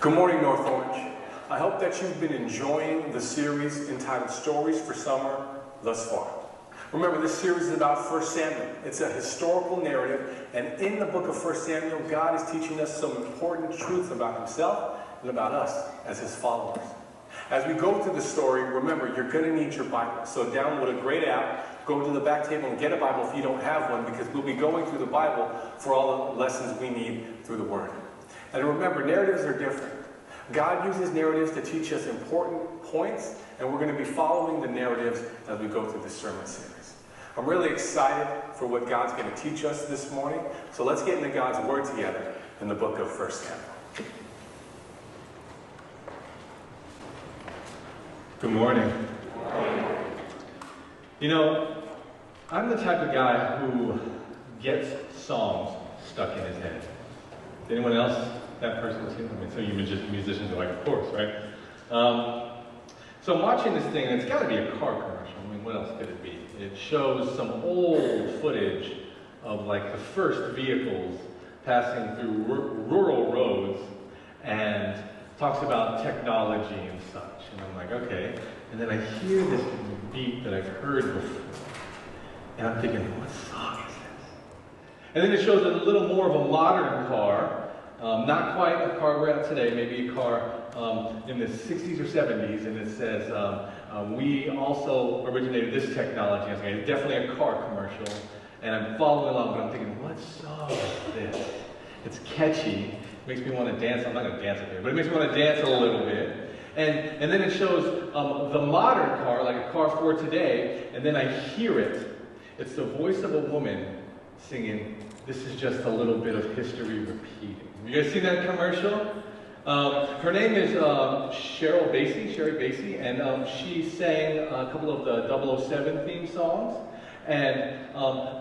Good morning, North Orange. I hope that you've been enjoying the series entitled Stories for Summer thus far. Remember, this series is about 1 Samuel. It's a historical narrative, and in the book of 1 Samuel, God is teaching us some important truths about himself and about us as his followers. As we go through the story, remember, you're going to need your Bible. So download a great app, go to the back table and get a Bible if you don't have one, because we'll be going through the Bible for all the lessons we need through the Word. And remember, narratives are different. God uses narratives to teach us important points, and we're going to be following the narratives as we go through this sermon series. I'm really excited for what God's going to teach us this morning. So let's get into God's Word together in the book of 1 Samuel. Good morning. You know, I'm the type of guy who gets songs stuck in his head. Anyone else that person too? I mean, so you musicians are like, of course, right? So I'm watching this thing, and it's got to be a car commercial. I mean, what else could it be? It shows some old footage of like the first vehicles passing through rural roads, and talks about technology and such. And I'm like, okay. And then I hear this beat that I've heard before. And I'm thinking, what song is this? And then it shows a little more of a modern car. Not quite a car we're at today, maybe a car in the 60s or 70s. And it says, we also originated this technology. I was like, it's definitely a car commercial. And I'm following along, but I'm thinking, what song is this? It's catchy. Makes me want to dance. I'm not going to dance up here, but it makes me want to dance a little bit. And then it shows the modern car, like a car for today, and then I hear it. It's the voice of a woman singing, "This is just a little bit of history repeating." Have you guys seen that commercial? Her name is Sherry Bassey, and she sang a couple of the 007 theme songs. And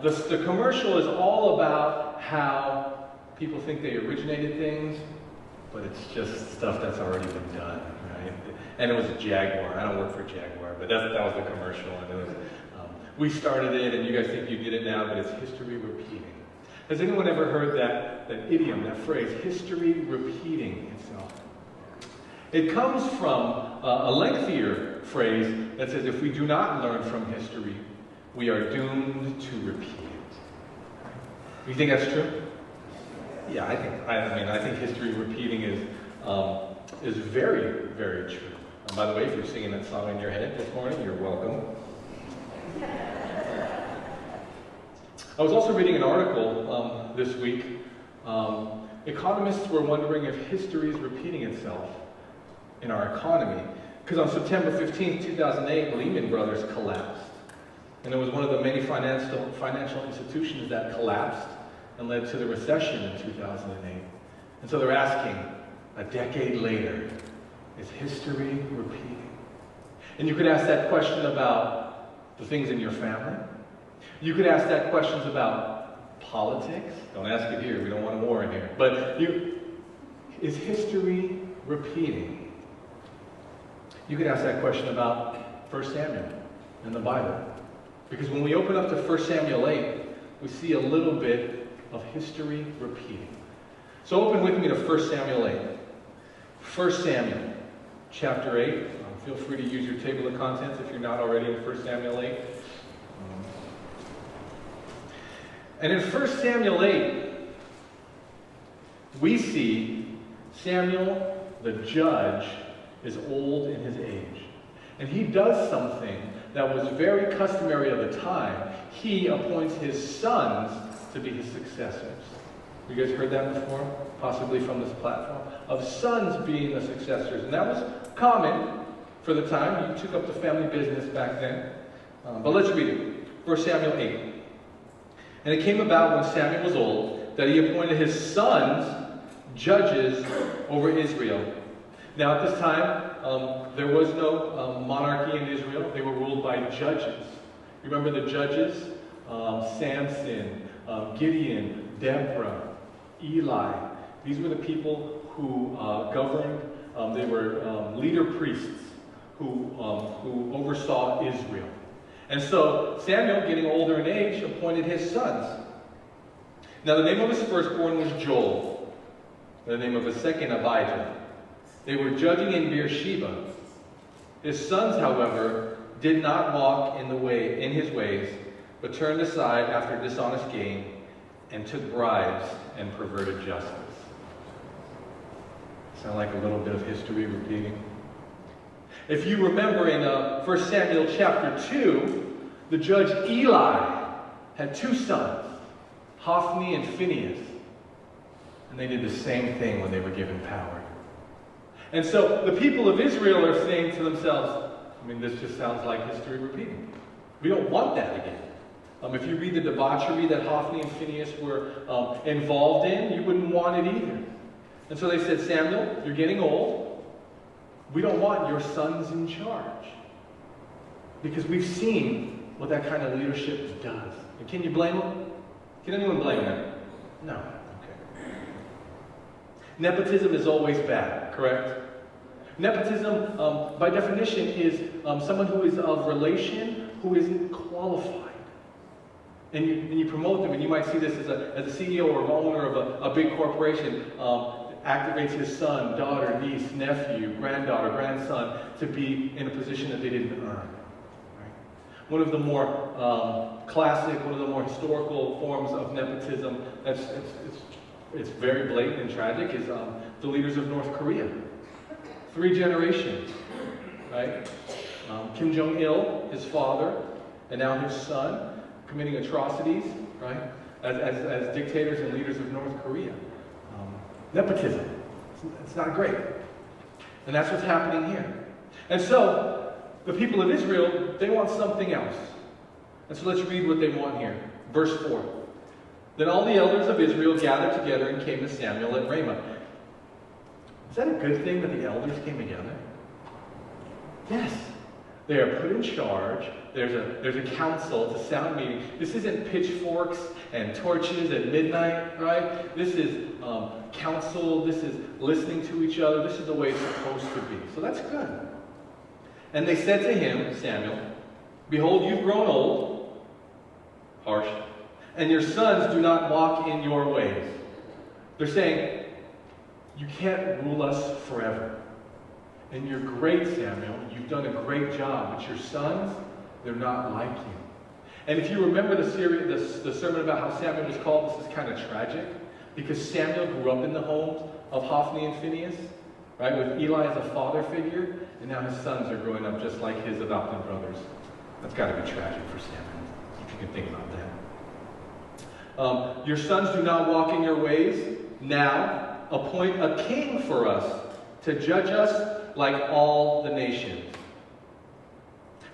the commercial is all about how people think they originated things, but it's just stuff that's already been done, right? And it was a Jaguar. I don't work for Jaguar, but that was the commercial. And it was, we started it, and you guys think you did it now, but it's history repeating. Has anyone ever heard that idiom, that phrase, history repeating itself? It comes from a lengthier phrase that says, if we do not learn from history, we are doomed to repeat it. You think that's true? Yeah, I think history repeating is very, very true. And by the way, if you're singing that song in your head this morning, you're welcome. I was also reading an article this week. Economists were wondering if history is repeating itself in our economy. Because on September 15th, 2008, Lehman Brothers collapsed. And it was one of the many financial institutions that collapsed and led to the recession in 2008. And so they're asking, a decade later, is history repeating? And you could ask that question about the things in your family. You could ask that questions about politics. Don't ask it here, we don't want a war in here. But is history repeating? You could ask that question about 1 Samuel in the Bible. Because when we open up to 1 Samuel 8, we see a little bit of history repeating. So open with me to 1 Samuel 8. 1 Samuel, chapter 8. Feel free to use your table of contents if you're not already in 1 Samuel 8. And in 1 Samuel 8, we see Samuel, the judge, is old in his age. And he does something that was very customary of the time. He appoints his sons to be his successors. You guys heard that before? Possibly from this platform? Of sons being the successors. And that was common for the time. You took up the family business back then. But let's read it. 1 Samuel 8. And it came about when Samuel was old that he appointed his sons judges over Israel. Now at this time, there was no monarchy in Israel. They were ruled by judges. You remember the judges? Samson, Gideon, Deborah, Eli. These were the people who governed. They were leader priests who oversaw Israel. And so Samuel, getting older in age, appointed his sons. Now the name of his firstborn was Joel. The name of his second, Abijah. They were judging in Beersheba. His sons, however, did not walk in his ways, but turned aside after dishonest gain and took bribes and perverted justice. Sound like a little bit of history repeating? If you remember in 1 Samuel chapter 2, the judge Eli had two sons, Hophni and Phinehas. And they did the same thing when they were given power. And so the people of Israel are saying to themselves, I mean, this just sounds like history repeating. We don't want that again. If you read the debauchery that Hophni and Phinehas were involved in, you wouldn't want it either. And so they said, Samuel, you're getting old. We don't want your sons in charge. Because we've seen what that kind of leadership does. And can you blame them? Can anyone blame them? No. Okay. Nepotism is always bad, correct? Nepotism, by definition, is someone who is of relation who isn't qualified. And you promote them, and you might see this as a CEO or owner of a big corporation, activates his son, daughter, niece, nephew, granddaughter, grandson to be in a position that they didn't earn. Right? One of the more classic, one of the more historical forms of nepotism it's very blatant and tragic is the leaders of North Korea. 3 generations, right? Kim Jong-il, his father, and now his son, committing atrocities, right? As dictators and leaders of North Korea. Nepotism. It's not great. And that's what's happening here. And so, the people of Israel, they want something else. And so let's read what they want here. Verse 4. Then all the elders of Israel gathered together and came to Samuel at Ramah. Is that a good thing that the elders came together? Yes. They are put in charge. There's a council, it's a sound meeting. This isn't pitchforks and torches at midnight, right? This is council. This is listening to each other. This is the way it's supposed to be. So that's good. And they said to him, Samuel, behold, you've grown old, harsh, and your sons do not walk in your ways. They're saying, you can't rule us forever. And you're great, Samuel. You've done a great job. But your sons, they're not like you. And if you remember the sermon about how Samuel was called, this is kind of tragic. Because Samuel grew up in the homes of Hophni and Phinehas, right, with Eli as a father figure. And now his sons are growing up just like his adopted brothers. That's got to be tragic for Samuel, if you can think about that. Your sons do not walk in your ways. Now, appoint a king for us to judge us like all the nations.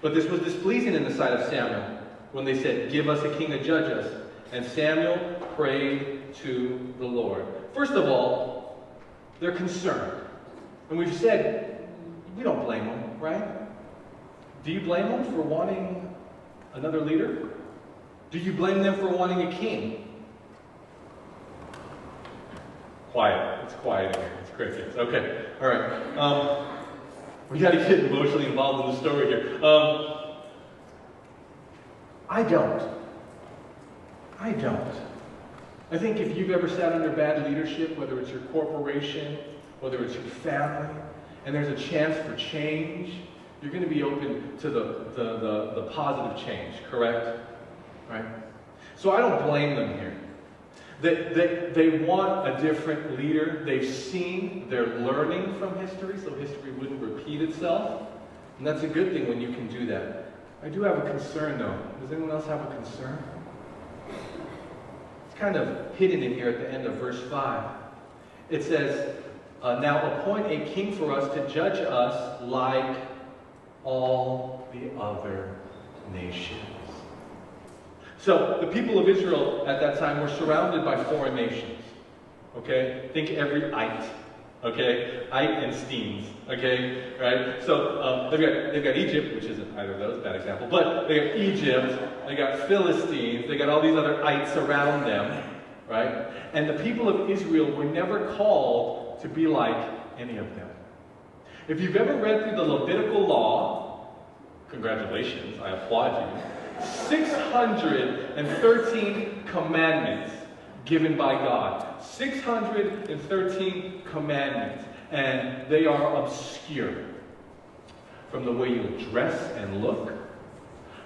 But this was displeasing in the sight of Samuel when they said, give us a king to judge us. And Samuel prayed to the Lord. First of all, they're concerned. And we've said, we don't blame them, right? Do you blame them for wanting another leader? Do you blame them for wanting a king? Quiet. It's quiet in here. It's crickets. Okay. All right. We got to get emotionally involved in the story here. I don't. I think if you've ever sat under bad leadership, whether it's your corporation, whether it's your family, and there's a chance for change, you're going to be open to the positive change, correct? Right? So I don't blame them here. They want a different leader. They've seen, they're learning from history, so history wouldn't repeat itself. And that's a good thing when you can do that. I do have a concern, though. Does anyone else have a concern? It's kind of hidden in here at the end of verse 5. It says, now appoint a king for us to judge us like all the other nations. So, the people of Israel at that time were surrounded by foreign nations. Okay? Think every ite. Okay? Ite and Steens. Okay? Right? So, they've got Egypt, which isn't either of those, bad example, but they got Egypt, they got Philistines, they got all these other ites around them. Right? And the people of Israel were never called to be like any of them. If you've ever read through the Levitical law, congratulations, I applaud you. 613 commandments given by God. 613 commandments. And they are obscure. From the way you'll dress and look,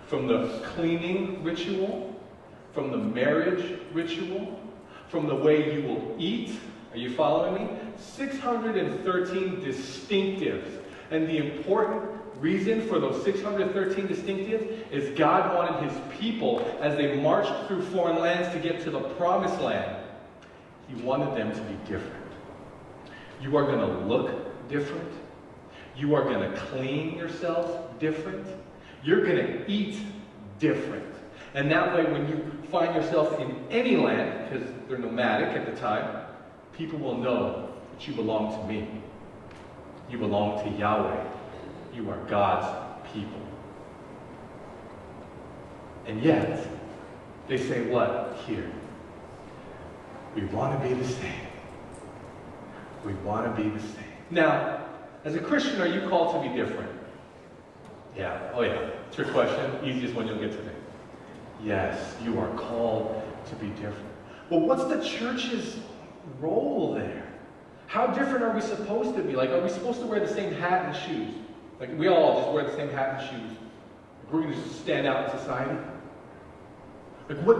from the cleaning ritual, from the marriage ritual, from the way you will eat. Are you following me? 613 distinctives. And the important reason for those 613 distinctives is God wanted his people, as they marched through foreign lands to get to the promised land, he wanted them to be different. You are going to look different. You are going to clean yourself different. You're going to eat different. And that way, when you find yourself in any land, because they're nomadic at the time, people will know that you belong to me. You belong to Yahweh. You are God's people. And yet, they say what? Here. We want to be the same. We want to be the same. Now, as a Christian, are you called to be different? Yeah. Oh yeah. Trick question. Easiest one you'll get today. Yes, you are called to be different. Well, what's the church's role there? How different are we supposed to be? Like, are we supposed to wear the same hat and shoes? Like, we all just wear the same hat and shoes. Like, we're going to just stand out in society? Like, what?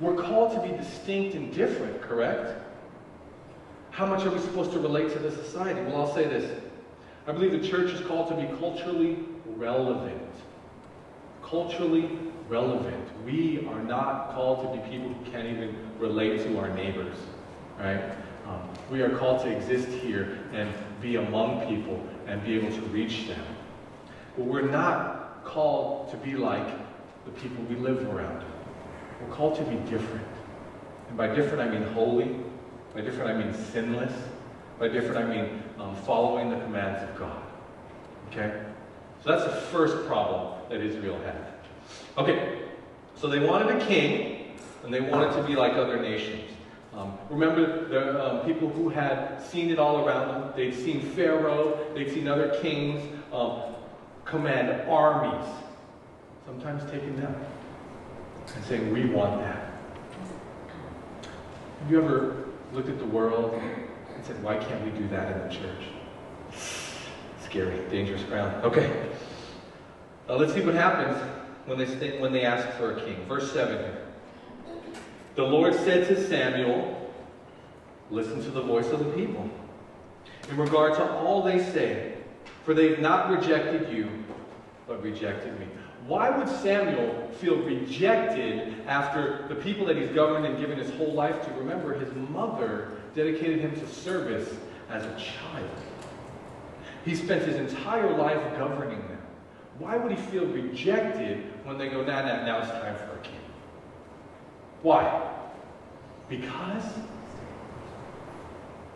We're called to be distinct and different, correct? How much are we supposed to relate to the society? Well, I'll say this. I believe the church is called to be culturally relevant. Culturally relevant. We are not called to be people who can't even relate to our neighbors, right? We are called to exist here and be among people and be able to reach them. But we're not called to be like the people we live around. We're called to be different. And by different, I mean holy. By different, I mean sinless. By different, I mean following the commands of God. Okay? So that's the first problem that Israel had. Okay, so they wanted a king, and they wanted to be like other nations. Remember the people who had seen it all around them. They'd seen Pharaoh, they'd seen other kings command armies, sometimes taking them and saying, we want that. Have you ever looked at the world and said, why can't we do that in the church? Scary, dangerous ground. Okay. Let's see what happens when they ask for a king. Verse 7 here. The Lord said to Samuel, listen to the voice of the people in regard to all they say, for they've not rejected you, but rejected me. Why would Samuel feel rejected after the people that he's governed and given his whole life to? Remember, his mother dedicated him to service as a child. He spent his entire life governing them. Why would he feel rejected when they go, now it's time for a king? Why? Because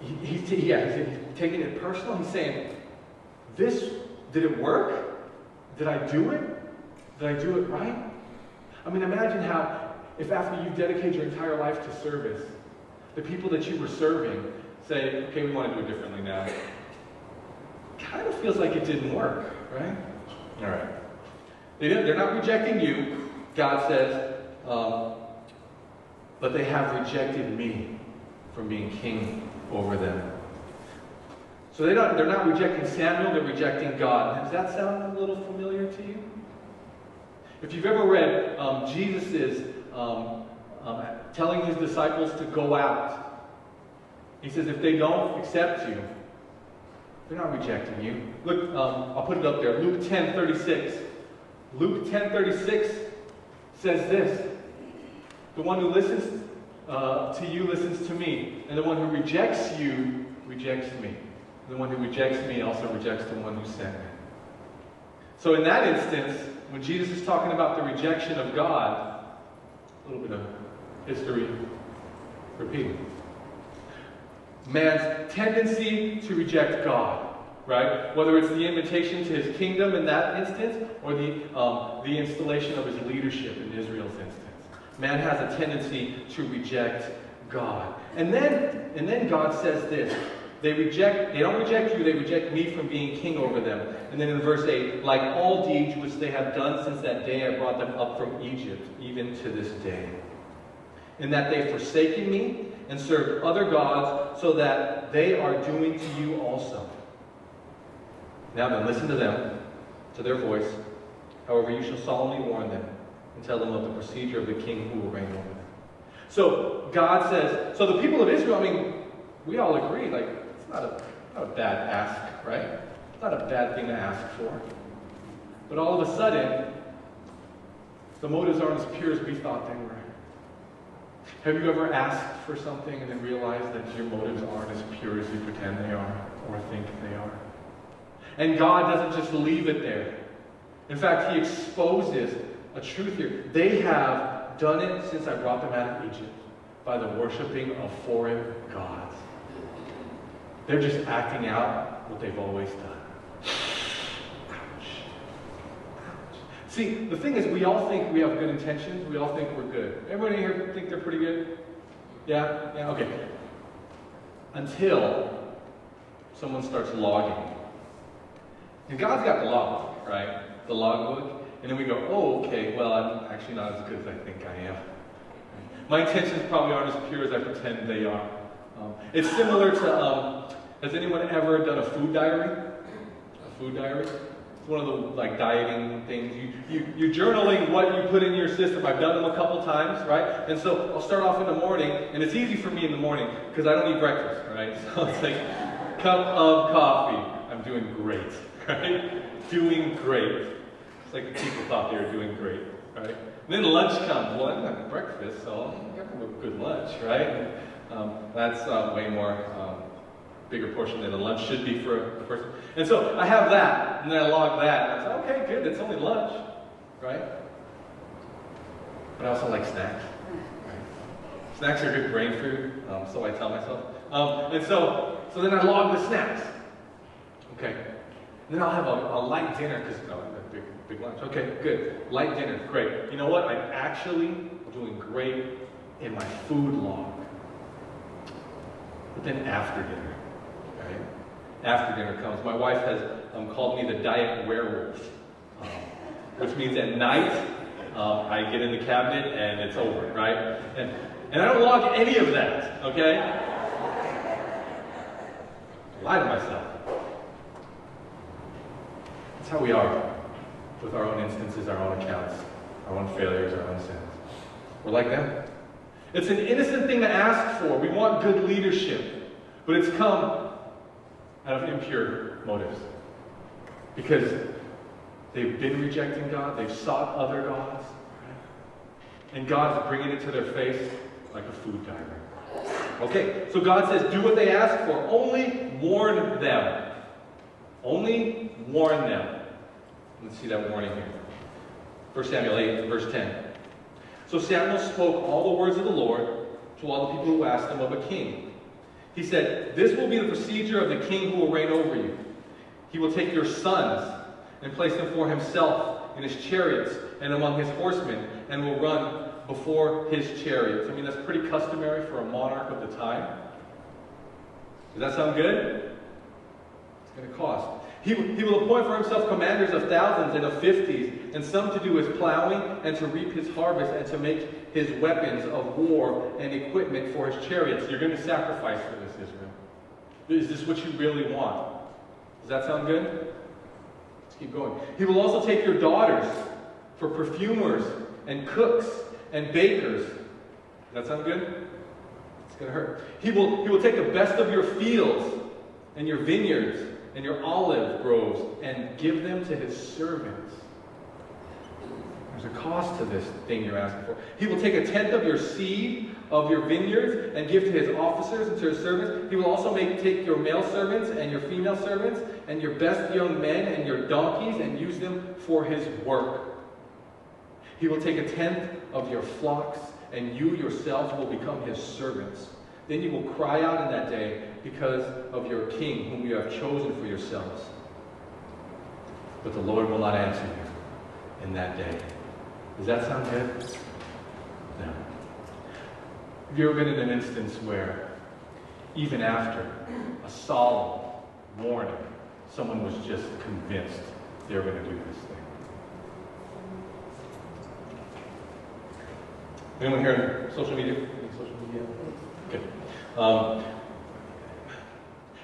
he's taking it personal. He's saying, did it work? Did I do it? Did I do it right? I mean, imagine how, if after you've dedicated your entire life to service, the people that you were serving say, okay, we want to do it differently now. Kind of feels like it didn't work, right? All right. They're not rejecting you, God says, but they have rejected me from being king over them. So they're not rejecting Samuel, they're rejecting God. Does that sound a little familiar to you? If you've ever read Jesus' telling his disciples to go out, he says if they don't accept you, they're not rejecting you. Look, I'll put it up there. Luke 10:36. Luke 10:36 says this. The one who listens to you listens to me. And the one who rejects you rejects me. And the one who rejects me also rejects the one who sent me. So in that instance, when Jesus is talking about the rejection of God, a little bit of history repeating. Man's tendency to reject God, right? Whether it's the invitation to his kingdom in that instance, or the installation of his leadership in Israel's instance. Man has a tendency to reject God. And then God says this. They don't reject you, they reject me from being king over them. And then in verse 8, like all deeds which they have done since that day I brought them up from Egypt, even to this day. In that they've forsaken me and served other gods, so that they are doing to you also. Now then, listen to them, to their voice. However, you shall solemnly warn them and tell them of the procedure of the king who will reign over them. So God says, so the people of Israel, I mean, we all agree, like, it's not a bad ask, right? It's not a bad thing to ask for. But all of a sudden, the motives aren't as pure as we thought they were. Have you ever asked for something and then realized that your motives aren't as pure as you pretend they are or think they are? And God doesn't just leave it there. In fact, He exposes a truth here. They have done it since I brought them out of Egypt by the worshiping of foreign gods. They're just acting out what they've always done. Ouch. See, the thing is, we all think we have good intentions. We all think we're good. Everybody here think they're pretty good? Yeah? Yeah? Okay. Until someone starts logging. And God's got the log, right? The logbook. And then we go, oh, okay, well, I'm actually not as good as I think I am. My intentions probably aren't as pure as I pretend they are. It's similar to, has anyone ever done a food diary? A food diary? It's one of the, like, dieting things. You're journaling what you put in your system. I've done them a couple times, right? And so I'll start off in the morning, and it's easy for me in the morning because I don't eat breakfast, right? So it's like, cup of coffee. I'm doing great, right? Doing great. It's like the people thought they were doing great, right? And then lunch comes. Well, I didn't have breakfast, so I'll have a good lunch, right? That's way more bigger portion than a lunch should be for a person. And so I have that, and then I log that. And I say, okay, good, it's only lunch, right? But I also like snacks. Right? Snacks are good brain food, so I tell myself. And so then I log the snacks. Okay. And then I'll have a light dinner, because big lunch. Okay, good. Light dinner, great. You know what? I'm actually doing great in my food log. But then after dinner, right? After dinner comes. My wife has called me the diet werewolf, which means at night I get in the cabinet and it's over, right? And I don't log any of that, okay? I lie to myself. That's how we are with our own instances, our own accounts, our own failures, our own sins. We're like them. It's an innocent thing to ask for. We want good leadership. But it's come out of impure motives. Because they've been rejecting God. They've sought other gods. And God's bringing it to their face like a food diary. Okay, so God says, do what they ask for. Only warn them. Only warn them. Let's see that warning here. 1 Samuel 8, verse 10. So Samuel spoke all the words of the Lord to all the people who asked him of a king. He said, this will be the procedure of the king who will reign over you. He will take your sons and place them for himself in his chariots and among his horsemen, and will run before his chariots. I mean, that's pretty customary for a monarch of the time. Does that sound good? It's going to cost. He will appoint for himself commanders of thousands and of 50s, and some to do his plowing and to reap his harvest and to make his weapons of war and equipment for his chariots. You're going to sacrifice for this, Israel. Is this what you really want? Does that sound good? Let's keep going. He will also take your daughters for perfumers and cooks and bakers. Does that sound good? It's going to hurt. He will take the best of your fields and your vineyards and your olive groves, and give them to his servants. There's a cost to this thing you're asking for. He will take a tenth of your seed of your vineyards and give to his officers and to his servants. He will also take your male servants and your female servants and your best young men and your donkeys and use them for his work. He will take a tenth of your flocks, and you yourselves will become his servants. Then you will cry out in that day because of your king, whom you have chosen for yourselves. But the Lord will not answer you in that day. Does that sound good? No. Have you ever been in an instance where, even after a solemn warning, someone was just convinced they were going to do this thing? Anyone here on social media? Any social media? Good.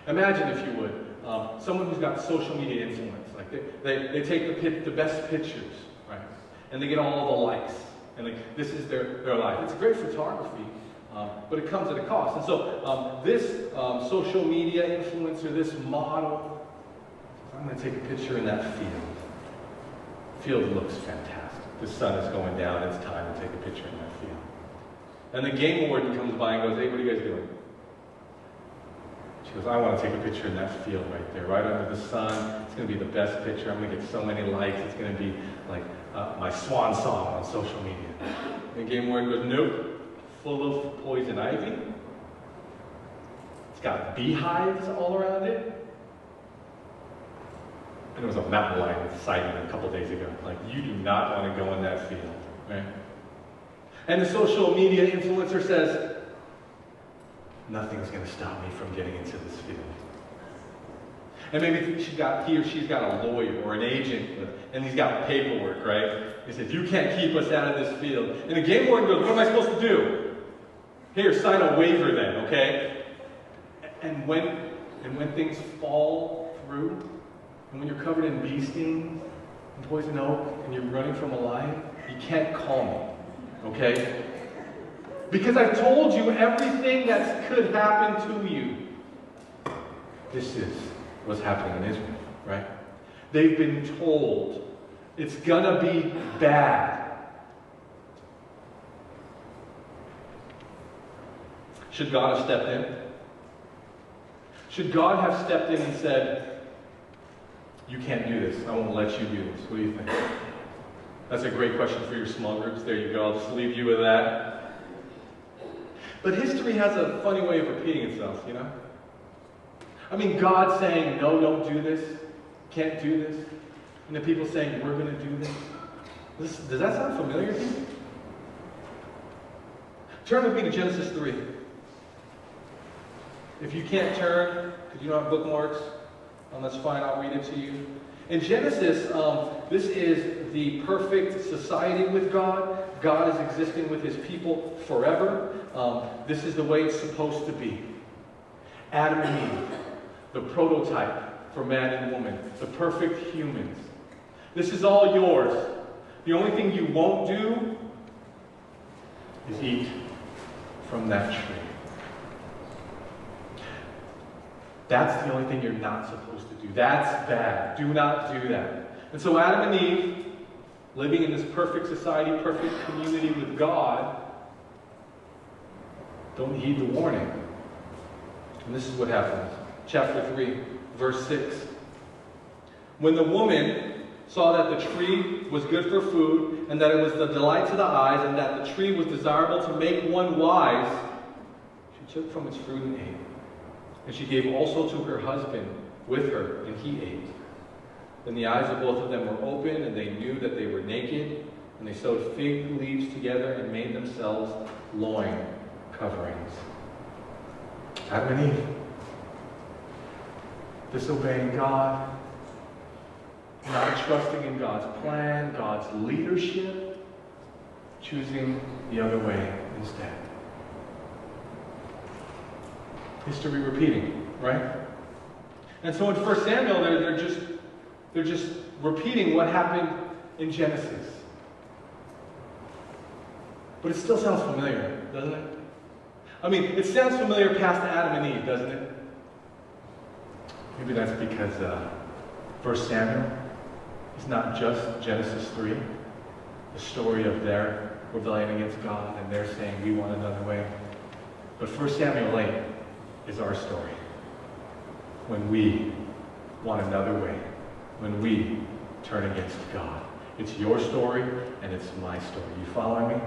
Imagine, if you would, someone who's got social media influence. Like they take the best pictures, right? And they get all the likes. And this is their life. It's great photography, but it comes at a cost. And so this social media influencer, this model, I'm going to take a picture in that field. The field looks fantastic. The sun is going down. It's time to take a picture in that field. And the game warden comes by and goes, "Hey, what are you guys doing?" She goes, "I want to take a picture in that field right there, right under the sun. It's going to be the best picture. I'm going to get so many likes. It's going to be like my swan song on social media." And the game warden goes, "Nope, full of poison ivy. It's got beehives all around it. And there was a mountain lion sighting a couple days ago. Like, you do not want to go in that field, right?" And the social media influencer says, "Nothing's going to stop me from getting into this field." And maybe he or she's got a lawyer or an agent, and he's got paperwork, right? He says, "You can't keep us out of this field." And the game warden goes, "What am I supposed to do?" "Here, sign a waiver then, okay?" And when things fall through, and when you're covered in bee stings and poison oak, and you're running from a lion, you can't call me, okay? Because I've told you everything that could happen to you. This is what's happening in Israel, right? They've been told it's gonna be bad. Should God have stepped in? Should God have stepped in and said, "You can't do this. I won't let you do this"? What do you think? That's a great question for your small groups. There you go. I'll just leave you with that. But history has a funny way of repeating itself, you know? I mean, God saying, "No, don't do this. Can't do this." And the people saying, "We're going to do this." Does that sound familiar to you? Turn with me to Genesis 3. If you can't turn, because you don't have bookmarks, that's fine, I'll read it to you. In Genesis, this is the perfect society with God. God is existing with his people forever. This is the way it's supposed to be. Adam and Eve, the prototype for man and woman, the perfect humans. This is all yours. The only thing you won't do is eat from that tree. That's the only thing you're not supposed to do. That's bad. Do not do that. And so Adam and Eve, living in this perfect society, perfect community with God, don't heed the warning. And this is what happens. Chapter 3, verse 6. When the woman saw that the tree was good for food, and that it was the delight to the eyes, and that the tree was desirable to make one wise, she took from its fruit and ate. And she gave also to her husband with her, and he ate. Then the eyes of both of them were open, and they knew that they were naked, and they sewed fig leaves together and made themselves loin coverings. Adam and Eve, disobeying God, not trusting in God's plan, God's leadership, choosing the other way instead. History repeating, right? And so in 1 Samuel, they're just repeating what happened in Genesis. But it still sounds familiar, doesn't it? I mean, it sounds familiar past Adam and Eve, doesn't it? Maybe that's because 1 Samuel is not just Genesis 3, the story of their rebellion against God, and they're saying, "We want another way." But 1 Samuel 8 is our story. When we want another way, when we turn against God. It's your story, and it's my story. You following me?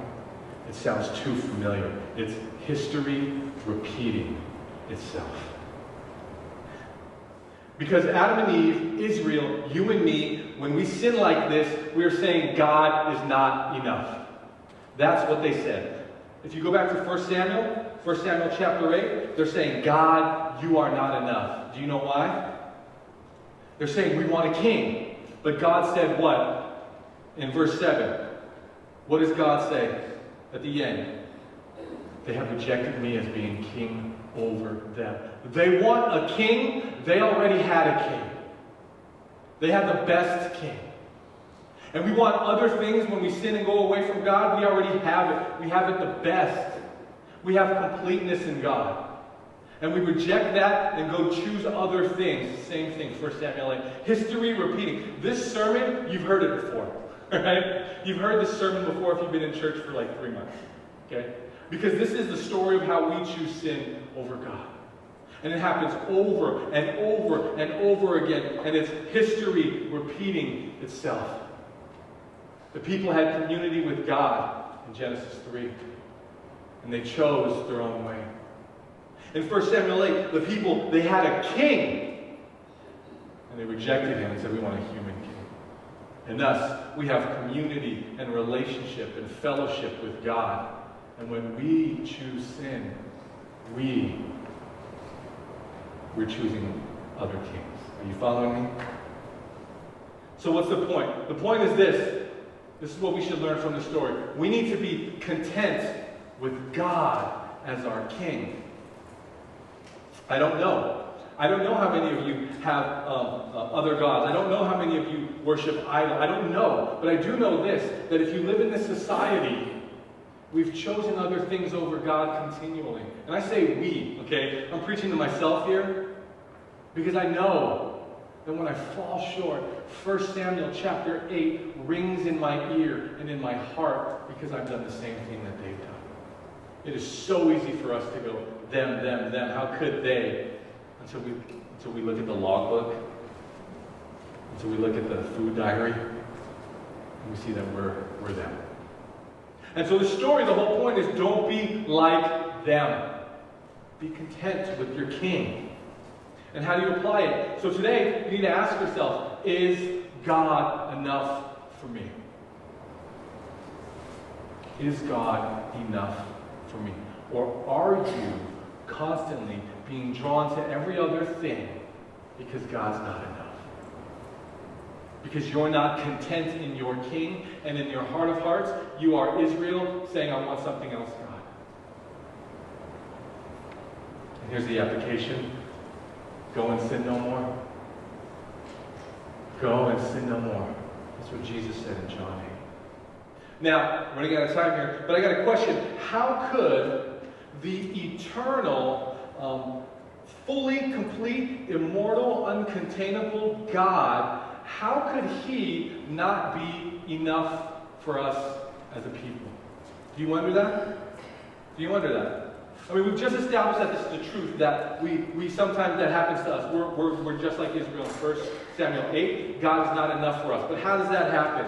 It sounds too familiar. It's history repeating itself. Because Adam and Eve, Israel, you and me, when we sin like this, we're saying God is not enough. That's what they said. If you go back to 1 Samuel chapter 8, they're saying, "God, you are not enough." Do you know why? They're saying, "We want a king." But God said what? In verse 7. What does God say at the end? they have rejected me as being king over them. They want a king. They already had a king. They had the best king. And we want other things when we sin and go away from God. We already have it. We have it the best. We have completeness in God. And we reject that and go choose other things. Same thing, 1 Samuel 8. History repeating. This sermon, you've heard it before. Right? You've heard this sermon before if you've been in church for like 3 months. Okay? Because this is the story of how we choose sin over God. And it happens over and over and over again. And it's history repeating itself. The people had community with God in Genesis 3. And they chose their own way. In 1 Samuel 8, the people, they had a king. And they rejected him and said, we want a human king. And thus, we have community and relationship and fellowship with God. And when we choose sin, we're choosing other kings. Are you following me? So what's the point? The point is this. This is what we should learn from the story. We need to be content with God as our king. I don't know. I don't know how many of you have other gods. I don't know how many of you worship idols. I don't know. But I do know this, that if you live in this society, we've chosen other things over God continually. And I say we, okay? I'm preaching to myself here because I know that when I fall short, 1 Samuel chapter 8 rings in my ear and in my heart because I've done the same thing that they've done. It is so easy for us to go, them, them, them. How could they? Until we look at the logbook, until we look at the food diary, and we see that we're them. And so the story, the whole point is don't be like them. Be content with your king. And how do you apply it? So today, you need to ask yourself, is God enough for me? Is God enough for me? Or are you constantly being drawn to every other thing because God's not enough? Because you're not content in your king, and in your heart of hearts, you are Israel saying, I want something else, God. And here's the application. Go and sin no more. Go and sin no more. That's what Jesus said in John 8. Now, we're running out of time here, but I got a question. How could the eternal, fully, complete, immortal, uncontainable God, how could he not be enough for us as a people? Do you wonder that? Do you wonder that? I mean, we've just established that this is the truth, that we sometimes, that happens to us. We're just like Israel in 1 Samuel 8. God is not enough for us. But how does that happen?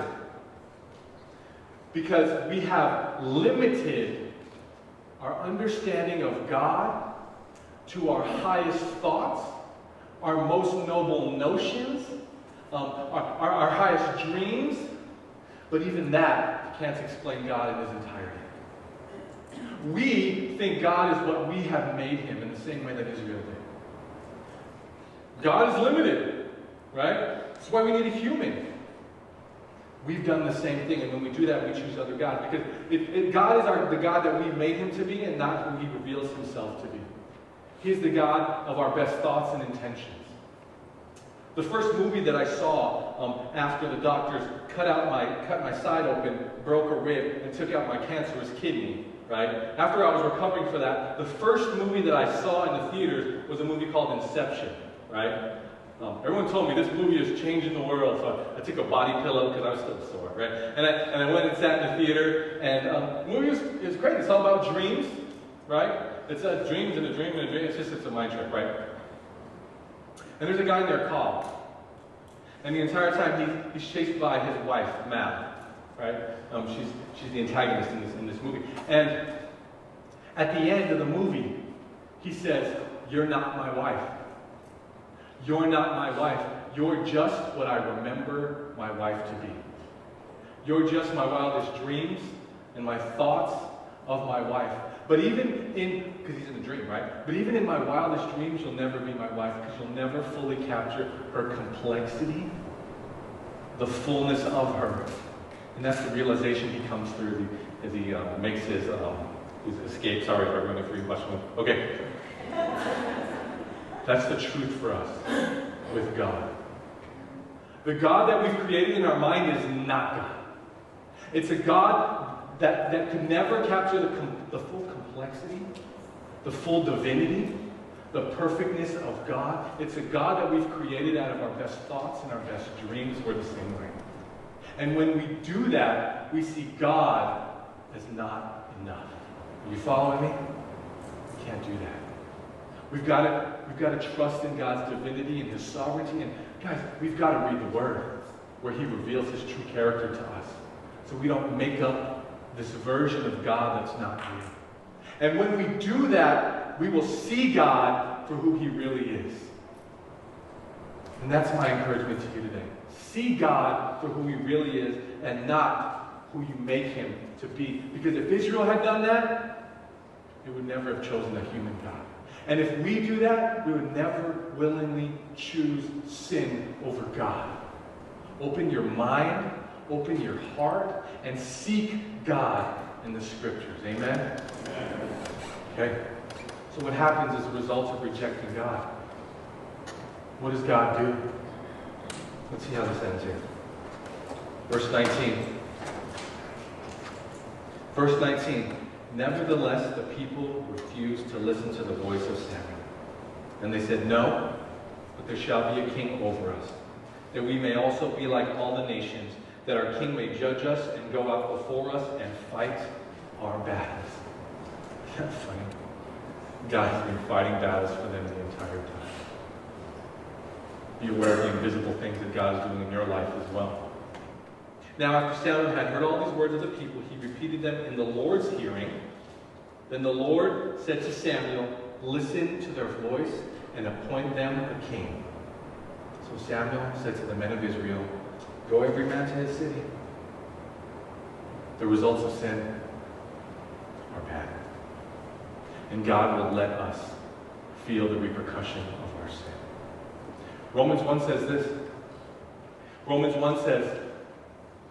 Because we have limited our understanding of God to our highest thoughts, our most noble notions, our highest dreams. But even that can't explain God in his entirety. We think God is what we have made him in the same way that Israel did. God is limited, right? That's why we need a human. We've done the same thing, and when we do that, we choose other gods. Because God is the God that we've made him to be, and not who he reveals himself to be. He's the God of our best thoughts and intentions. The first movie that I saw after the doctors cut my side open, broke a rib, and took out my cancerous kidney, right? After I was recovering for that, the first movie that I saw in the theaters was a movie called Inception, right? Everyone told me this movie is changing the world, so I took a body pillow because I was still sore, right? And I went and sat in the theater, and the movie is great. It's all about dreams, right? It's dreams and a dream and a dream. It's a mind trick, right? And there's a guy in there, Cobb. And the entire time he's chased by his wife, Mab, right? She's the antagonist in this movie. And at the end of the movie, he says, "You're not my wife. You're not my wife. You're just what I remember my wife to be. You're just my wildest dreams and my thoughts of my wife. But even in," because he's in a dream, right? "But even in my wildest dreams, you'll never be my wife because you'll never fully capture her complexity, the fullness of her." And that's the realization he comes through as he makes his Who's escaped? Sorry for everyone if we watch one. Okay. That's the truth for us with God. The God that we've created in our mind is not God. It's a God that could never capture the full complexity, the full divinity, the perfectness of God. It's a God that we've created out of our best thoughts and our best dreams. We're the same way. And when we do that, we see God as not enough. Are you following me? We can't do that. We've got to trust in God's divinity and His sovereignty. And guys, we've got to read the Word where He reveals His true character to us, so we don't make up this version of God that's not real. And when we do that, we will see God for who He really is. And that's my encouragement to you today. See God for who He really is and not who you make Him to be. Because if Israel had done that, it would never have chosen a human God. And if we do that, we would never willingly choose sin over God. Open your mind, open your heart, and seek God in the Scriptures. Amen? Okay? So what happens as a result of rejecting God? What does God do? Let's see how this ends here. Verse 19. Verse 19. Nevertheless, the people refused to listen to the voice of Samuel. And they said, "No, but there shall be a king over us, that we may also be like all the nations, that our king may judge us and go out before us and fight our battles." Isn't that funny? God has been fighting battles for them the entire time. Be aware of the invisible things that God is doing in your life as well. Now, after Samuel had heard all these words of the people, he repeated them in the Lord's hearing. Then the Lord said to Samuel, "Listen to their voice and appoint them a king." So Samuel said to the men of Israel, "Go every man to his city." The results of sin are bad. And God will let us feel the repercussion of our sin. Romans 1 says this. Romans 1 says,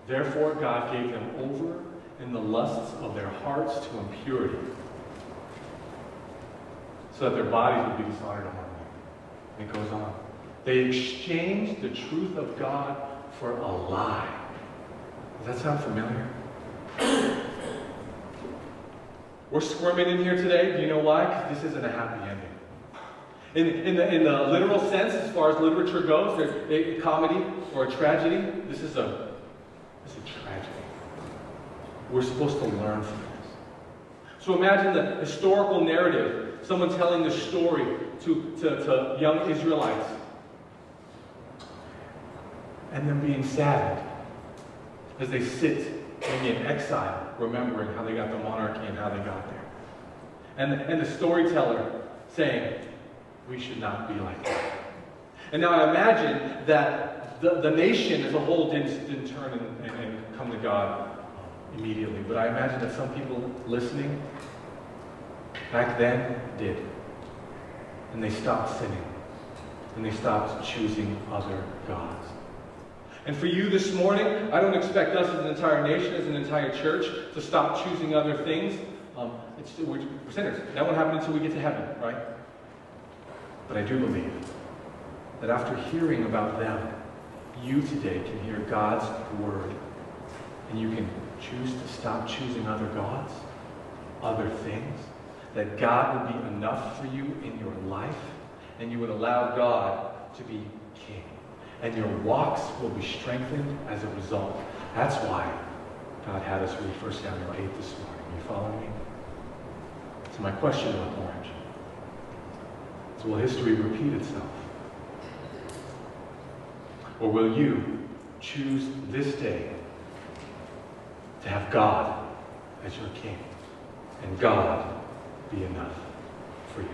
"Therefore God gave them over in the lusts of their hearts to impurity, so that their bodies would be dishonored among them." And it goes on. They exchanged the truth of God for a lie. Does that sound familiar? We're squirming in here today. Do you know why? Because this isn't a happy ending. In the literal sense, as far as literature goes, there's a comedy or a tragedy. This is a tragedy. We're supposed to learn from this. So imagine the historical narrative, someone telling the story to young Israelites, and them being saddened as they sit maybe in exile, remembering how they got the monarchy and how they got there. And the storyteller saying, "We should not be like that." And now I imagine that the nation as a whole didn't turn and come to God immediately. But I imagine that some people listening back then did. And they stopped sinning. And they stopped choosing other gods. And for you this morning, I don't expect us as an entire nation, as an entire church, to stop choosing other things. We're sinners. That won't happen until we get to heaven, right? But I do believe that after hearing about them, you today can hear God's word. And you can choose to stop choosing other gods, other things. That God would be enough for you in your life. And you would allow God to be king. And your walks will be strengthened as a result. That's why God had us read 1 Samuel 8 this morning. You following me? So my question about Orange is, will history repeat itself? Or will you choose this day to have God as your king and God be enough for you?